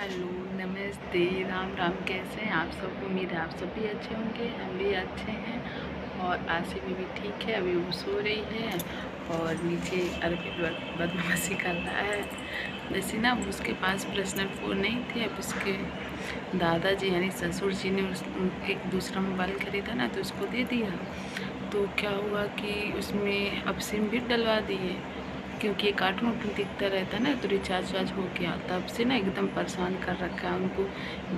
Hello नमस्ते राम राम। कैसे हैं आप सब? उम्मीद है आप सब भी अच्छे होंगे। हम भी अच्छे हैं और आशी भी ठीक है। अभी वो सो रही है और नीचे अर्पित बदमाशी कर रहा है। जैसे ना उसके पास पर्सनल फ़ोन नहीं थे, अब उसके दादाजी यानी ससुर जी ने एक दूसरा मोबाइल ख़रीदा ना, तो उसको दे दिया। तो क्या हुआ कि उसमें अब सिम भी डलवा दिए, क्योंकि ये कार्टून वार्टून दिखता रहता है ना, तो रिचार्ज वार्ज हो गया। तब से ना एकदम परेशान कर रखा है उनको।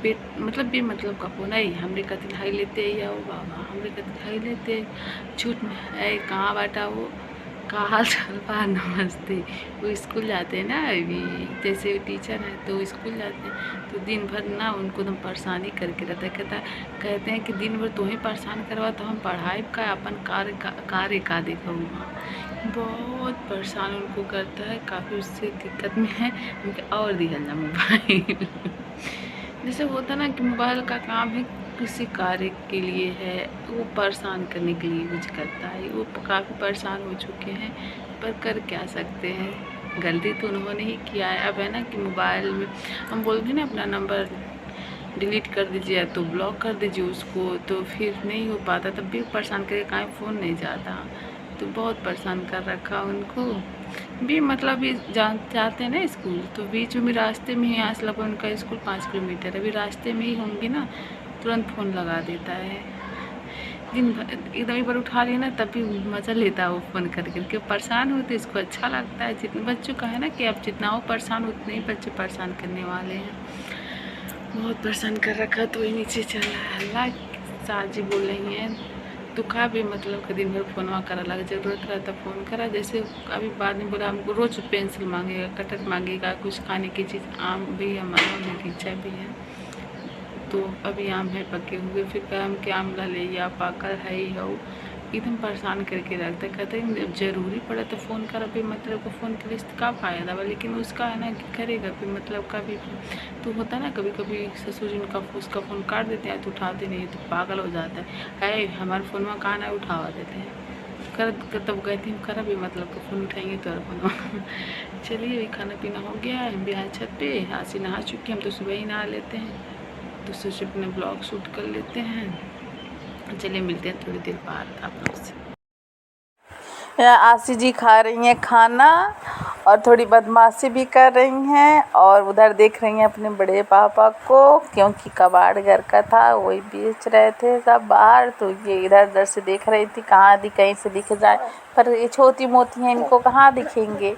बेमतलब का फ़ोन है। हमरे कति हाई लेते या वो बाबा, हमरे कति हाई लेते छूट में है कहाँ बाटा वो का हाल चाल बा नमस्ते। वो स्कूल जाते हैं ना, अभी जैसे टीचर है तो स्कूल जाते हैं, तो दिन भर ना उनको एकदम परेशानी करके रहता है। कहते हैं कि दिन भर तुम्हें परेशान करवा तो हम पढ़ाई का अपन कार्य का देखूँगा। बहुत परेशान उनको करता है, काफ़ी उससे दिक्कत में है उनके। और दिया ना मोबाइल जैसे होता ना कि मोबाइल का काम है किसी कार्य के लिए है, वो परेशान करने के लिए यूज करता है। वो काफ़ी परेशान हो चुके हैं, पर कर क्या सकते हैं, गलती तो उन्होंने ही किया है। अब है ना कि मोबाइल में हम बोलते ना अपना नंबर डिलीट कर दीजिए तो ब्लॉक कर दीजिए उसको, तो फिर नहीं हो पाता। तब भी परेशान करके कहीं फ़ोन नहीं जाता, तो बहुत परेशान कर रखा उनको भी। मतलब ये जाते हैं ना स्कूल, तो बीच में रास्ते में ही, यहाँ से लगभग उनका स्कूल 5 किलोमीटर है, अभी रास्ते में ही होंगे ना, तुरंत फ़ोन लगा देता है। दिन भर एकदम एक बार उठा लिया ना, तब भी मज़ा लेता है वो फ़ोन करके परेशान होते। इसको अच्छा लगता है। जितने बच्चों का है ना कि अब जितना वो परेशान उतने ही बच्चे परेशान करने वाले हैं। बहुत परेशान कर रखा। तो वही नीचे चल रहा है हल्ला। साजी बोल रही हैं तो का भी मतलब कि दिन भर फ़ोनवा करा लगा, ज़रूरत रहता फ़ोन करा। जैसे अभी बाद में बोला हमको रोज़ पेंसिल मांगेगा, कटर मांगेगा, कुछ खाने की चीज़। आम भी हमारे बगीचा भी है, तो अभी आम है पके हुए, फिर कहा हम कि आम ला ले या पाकल है ही हो। एकदम परेशान करके रखता है। कहते हैं ज़रूरी पड़ा तो फ़ोन कर, अभी मतलब को फ़ोन के लिए का फ़ायदा बा, लेकिन उसका है ना कि करेगा फिर मतलब का भी तो होता है ना। कभी कभी ससुर जी उसका फ़ोन काट देते हैं तो उठाते नहीं, तो पागल हो जाता है हमारे फ़ोन में कहाँ ना उठावा देते हैं। तब कहती हूँ करा भी मतलब का फ़ोन उठाएंगे तो फ़ोन चलिए अभी खाना पीना हो गया है, हम भी आए छत पे। आसी नहा चुकी, हम तो सुबह ही नहा लेते हैं, तो सोचे अपने ब्लॉग शूट कर लेते हैं। चलिए मिलते हैं थोड़ी देर बाद आप लोग से। आशी जी खा रही हैं खाना और थोड़ी बदमाशी भी कर रही हैं, और उधर देख रही हैं अपने बड़े पापा को, क्योंकि कबाड़ घर का था वही बेच रहे थे सब बाहर। तो ये इधर उधर से देख रही थी कहीं से दिख जाए, पर ये छोटी मोटी हैं, इनको कहाँ दिखेंगे।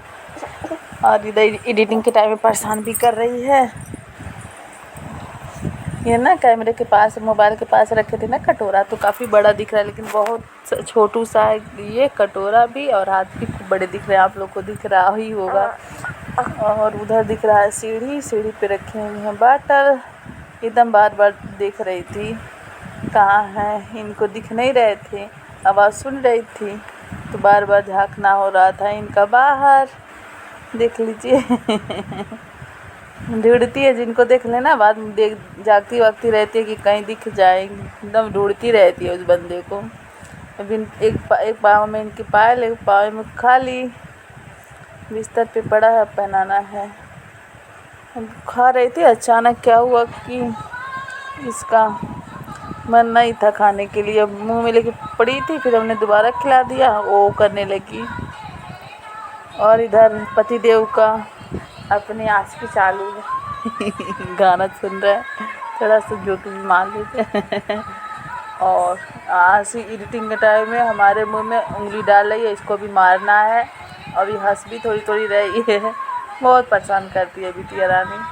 और इधर एडिटिंग के टाइम में परेशान भी कर रही है। ये ना कैमरे के पास, मोबाइल के पास रखे थे ना कटोरा, तो काफ़ी बड़ा दिख रहा है, लेकिन बहुत छोटू सा है ये कटोरा भी, और हाथ भी खूब बड़े दिख रहे हैं, आप लोग को दिख रहा ही होगा। और उधर दिख रहा है सीढ़ी पे रखे हुए हैं बाटल। एकदम बार बार देख रही थी कहाँ है, इनको दिख नहीं रहे थे, आवाज़ सुन रही थी, तो बार बार झाँकना हो रहा था इनका बाहर। देख लीजिए ढूंढती है, जिनको देख लेना बाद में देख जागती वागती रहती है कि कहीं दिख जाए, एकदम ढूंढती रहती है उस बंदे को। अभी एक पाँव में इनकी पायल, एक पाँव में खाली, बिस्तर पे पड़ा है, पहनाना है। खा रही थी, अचानक क्या हुआ कि इसका मन नहीं था खाने के लिए, मुंह में लेके पड़ी थी, फिर हमने दोबारा खिला दिया, वो करने लगी। और इधर पतिदेव का अपनी आशिकी चालू है गाना सुन रहा है, थोड़ा सा जोक भी मार लेते हैं। और आशी एडिटिंग के टाइम में हमारे मुंह में उंगली डाल रही है, इसको भी मारना है। अभी हंस भी थोड़ी थोड़ी रही है, बहुत परेशान करती है बिटिया रानी।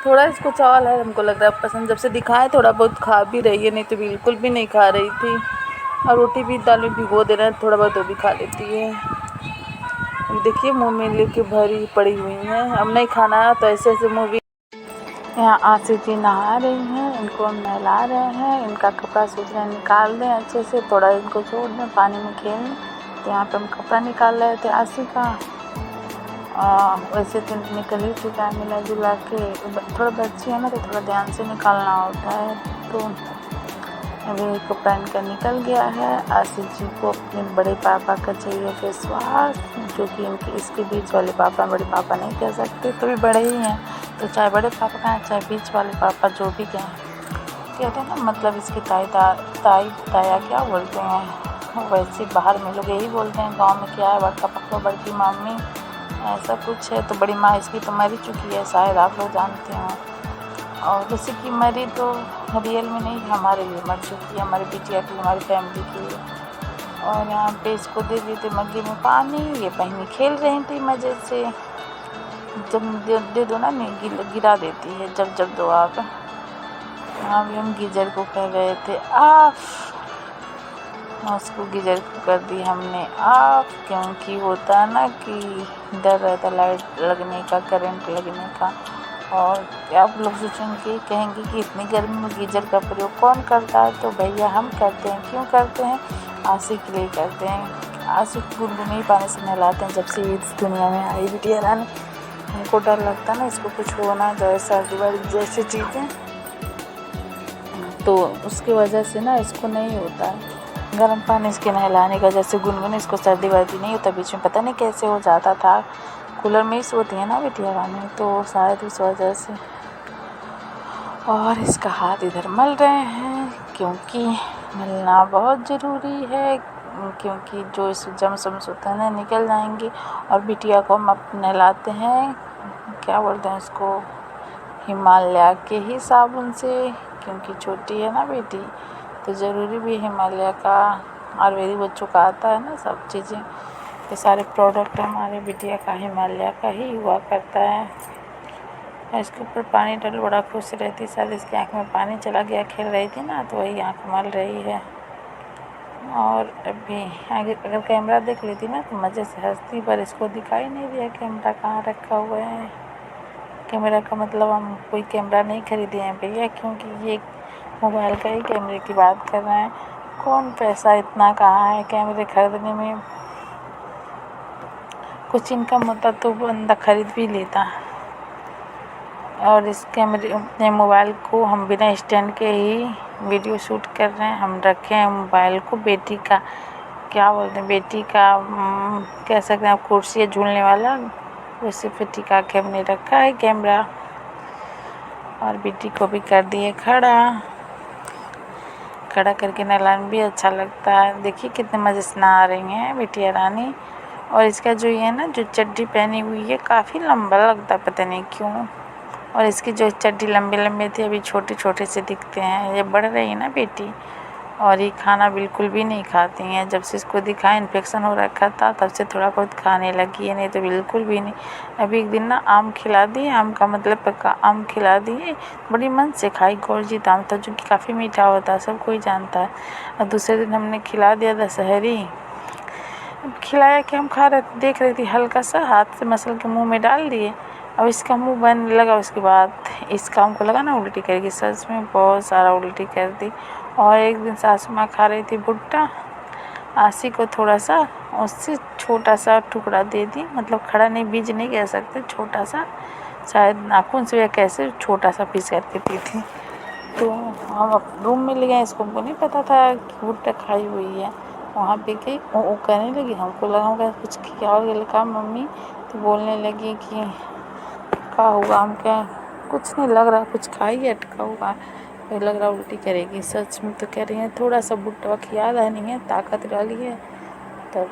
थोड़ा इसको चावल है, हमको लग रहा है पसंद, जब से दिखाए थोड़ा बहुत खा भी रही है, नहीं तो बिल्कुल भी नहीं खा रही थी। और रोटी भी दाल में भिगो दे रहे हैं, थोड़ा बहुत वो भी खा लेती है। देखिए मुंह में लेके भरी पड़ी हुई हैं, अब नहीं खाना है तो ऐसे ऐसे मुँह भी। यहाँ आशी जी नहा रही हैं, इनको हम नहला रहे हैं, इनका कपड़ा सोच रहे हैं निकाल दें अच्छे से, थोड़ा इनको छोड़ दें पानी में खेलने। तो यहाँ पे हम कपड़ा निकाल रहे थे आशी का। वैसे तो निकल ही चुका है मिला जुला के, थोड़ा बच्ची है ना तो थोड़ा ध्यान से निकालना होता है। तो अभी कपड़ा इनका निकल गया है। आशी जी को अपने बड़े पापा का चाहिए फेस वॉश, जो कि इनके इसके बीच वाले पापा बड़े पापा नहीं कह सकते, तो भी बड़े ही हैं, तो चाहे बड़े पापा का है चाहे बीच वाले पापा जो भी गए, कहते हैं ना मतलब इसकी ताई ताया क्या बोलते हैं, वैसे बाहर में लोग यही बोलते हैं, गांव में क्या है बड़का पापा बड़की मम्मी ऐसा कुछ है। तो बड़ी माँ इसकी तो मर चुकी है, शायद आप लोग जानते हो। और जैसे कि मरी तो रियल में नहीं, हमारे लिए मर चुकी है, हमारी बिटिया की, हमारी फैमिली के लिए। और यहाँ पे इसको दे दिए थे मग्गे में पानी, ये बहनी खेल रही थी मज़े से, जब दे दो ना नहीं गिरा देती है जब जब दो आप। अभी हम गीजर को कर रहे थे ऑफ, उसको गीजर को कर दी हमने ऑफ, क्योंकि होता है ना कि डर रहता लाइट लगने का, करंट लगने का। और आप लोग सोचेंगे कहेंगे कि इतनी गर्मी में गीजर का प्रयोग कौन करता है, तो भैया हम करते हैं। क्यों करते हैं? आशी के लिए करते हैं। आशी गुनगुने पानी से नहलाते हैं। जब से इस दुनिया में आई बिटिया रानी, हमको डर लगता ना इसको कुछ होना जाए, सर्दी वर्दी जैसी चीज़ें, तो उसकी वजह से ना इसको नहीं होता है गर्म पानी इसके नहलाने का। जैसे गुनगुन इसको सर्दी वर्दी नहीं होता, बीच में पता नहीं कैसे हो जाता था, कूलर में ही सोती है ना बिटिया रानी, तो शायद उस वजह से। और इसका हाथ इधर मल रहे हैं, क्योंकि मलना बहुत ज़रूरी है, क्योंकि जो इस जम्स होते हैं निकल जाएंगे। और बिटिया को हम नहलाते हैं, क्या बोलते हैं उसको, हिमालय के ही साबुन से, क्योंकि छोटी है ना बेटी, तो ज़रूरी भी हिमालय का, आयुर्वेदिक बच्चों का आता है ना सब चीज़ें, ये सारे प्रोडक्ट हमारे बिटिया का हिमालय का ही हुआ करता है। इसके ऊपर पानी डाल, बड़ा खुश रहती, शायद इसकी आँख में पानी चला गया, खेल रही थी ना तो वही आँख मल रही है। और अभी आगे अगर कैमरा देख लेती ना तो मज़े से हंसती, पर इसको दिखाई नहीं दिया कैमरा कहाँ रखा हुआ है। कैमरा का मतलब हम कोई कैमरा नहीं खरीदे हैं भैया, क्योंकि ये मोबाइल का ही कैमरे की बात कर रहे हैं। कौन पैसा इतना कहाँ है कैमरे खरीदने में, कुछ इनकम होता तो बंदा खरीद भी लेता। और इस कैमरे मोबाइल को हम बिना स्टैंड के ही वीडियो शूट कर रहे हैं। हम रखे हैं मोबाइल को बेटी का, क्या बोलते हैं, बेटी का कह सकते हैं आप, कुर्सी है झूलने वाला, उसी पे टिका के हमने रखा है कैमरा। और बेटी को भी कर दिए खड़ा करके नहलाने भी अच्छा लगता है। देखिए कितने मज़े से नहा रही हैं बिटिया रानी। और इसका जो ये ना जो चड्डी पहनी हुई है काफ़ी लंबा लगता है, पता नहीं क्यों। और इसकी जो चड्डी लंबे थी अभी छोटे छोटे से दिखते हैं, ये बढ़ रही है ना बेटी। और ये खाना बिल्कुल भी नहीं खाती हैं, जब से इसको दिखा इन्फेक्शन हो रखा था तब से थोड़ा बहुत खाने लगी है, नहीं तो बिल्कुल भी नहीं। अभी एक दिन ना आम खिला दिए, आम का मतलब पक्का आम खिला दिए, बड़ी मन से खाई, गौरजीत आम था जो कि काफ़ी मीठा होता है, सब कोई जानता है। और दूसरे दिन हमने खिला दिया दशहरी, खिलाया कि हम खा रहे थे, देख रही थी, हल्का सा हाथ से मसल के मुँह में डाल दिए। अब इसका मुँह बनने लगा, उसके बाद इसका हमको लगा ना उल्टी करेगी, सच में बहुत सारा उल्टी कर दी। और एक दिन सासू माँ खा रही थी भुट्टा, आशी को थोड़ा सा उससे छोटा सा टुकड़ा दे दी, मतलब खड़ा नहीं, बीज नहीं कह सकते, छोटा सा, शायद नाखून से या कैसे छोटा सा पीस करके दी थी। तो हम रूम में ले गए, इसको हमको नहीं पता था कि भुट्टा खाई हुई है। वहाँ पे गई, वो कहने लगी, हमको लगा कुछ क्या हो गया, कहा मम्मी, तो बोलने लगी कि क्या हुआ, हम क्या कुछ नहीं लग रहा, कुछ खाई अटका हुआ, लग रहा उल्टी करेगी। सच में तो कह रही है, थोड़ा सा भुट्टा याद है नहीं है, ताकत डाली है तब।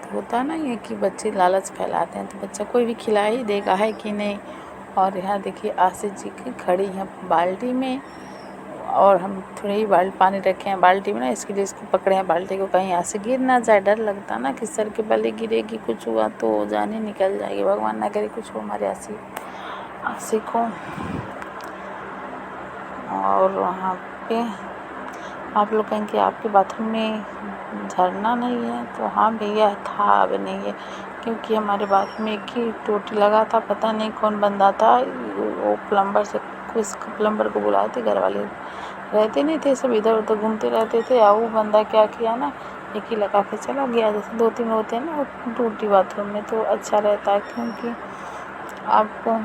तो होता ना ये कि बच्चे लालच फैलाते हैं, तो बच्चा कोई भी खिला ही देगा, है कि नहीं। और यहाँ देखिए आशीष जी की खड़ी हैं बाल्टी में, और हम थोड़ी ही पानी रखे हैं बाल्टी में ना, इसके लिए इसको पकड़े हैं बाल्टी को, कहीं यहाँ से गिर ना जाए। डर लगता ना कि सर के बल गिरेगी, कुछ हुआ तो जान ही निकल जाएगी, भगवान ना करे कुछ हो हमारे आशी को। और वहाँ पे आप लोग कहेंगे आपके बाथरूम में झरना नहीं है, तो हाँ भैया था, अब नहीं है, क्योंकि हमारे बाथरूम में एक ही टोटी लगा था, पता नहीं कौन बंदा था, वो प्लम्बर से कुछ प्लम्बर को बुलाए थे, घर वाले रहते नहीं थे, सब इधर उधर घूमते रहते थे। और वो बंदा क्या किया ना, एक ही लगा के चला गया। जैसे 2-3 होते हैं ना टूटी बाथरूम में, तो अच्छा रहता है, क्योंकि आपको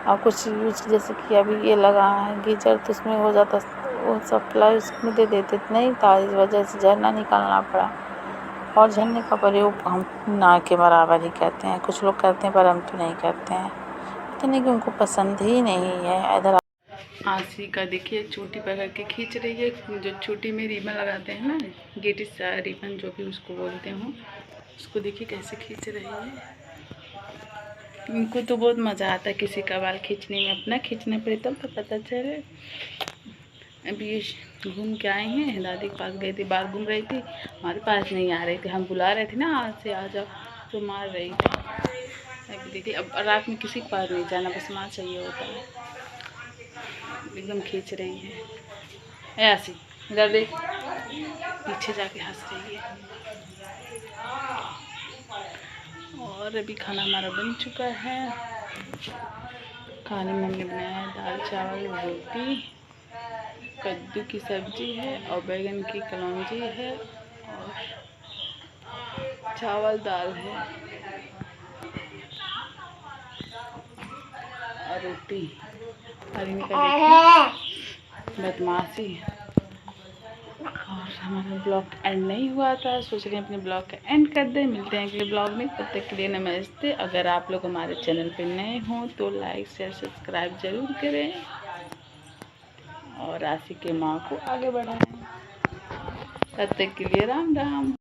और कुछ यूज, जैसे कि अभी ये लगा है गीजर, तो उसमें हो जाता, वो सप्लाई उसमें दे देते नहीं था, इस वजह से झरना निकालना पड़ा। और झरने का प्रयोग हम ना के बराबर ही कहते हैं। कुछ लोग करते हैं पर हम तो नहीं करते हैं, पता नहीं कि उनको पसंद ही नहीं है। इधर आशी का देखिए चोटी पकड़ के खींच रही है, जो चोटी में रिबन लगाते हैं ना, गेटिस रिबन जो भी उसको बोलते हो, उसको देखिए कैसे खींच रही है। इनको तो बहुत मज़ा आता है किसी का बाल खींचने में, अपना खींचने पर तब तो पता चले। अभी घूम के आए हैं, दादी के पास गई थी, बाल घूम रही थी, हमारे पास नहीं आ रही थी, हम बुला रहे थे ना आज से आ जाओ, तो मार रही थी। अभी दीदी अब रात में किसी के पास नहीं जाना, बस माँ चाहिए होता है, एकदम खींच रही है। ऐसी इधर देख, पीछे जाके हंस रही है। और अभी खाना हमारा बन चुका है। खाने में हमने बनाया है दाल चावल रोटी, कद्दू की सब्जी है और बैगन की कलौंजी है और चावल दाल है और रोटी। और इनका देखिए बदमाशी। और हमारा ब्लॉग एंड नहीं हुआ था, सोच रहे हैं अपने ब्लॉग का एंड कर दें। मिलते हैं अगले ब्लॉग में, तब तक के लिए नमस्ते। अगर आप लोग हमारे चैनल पे नए हों तो लाइक शेयर सब्सक्राइब ज़रूर करें और आशी के माँ को आगे बढ़ाएं। तब तक के लिए राम राम।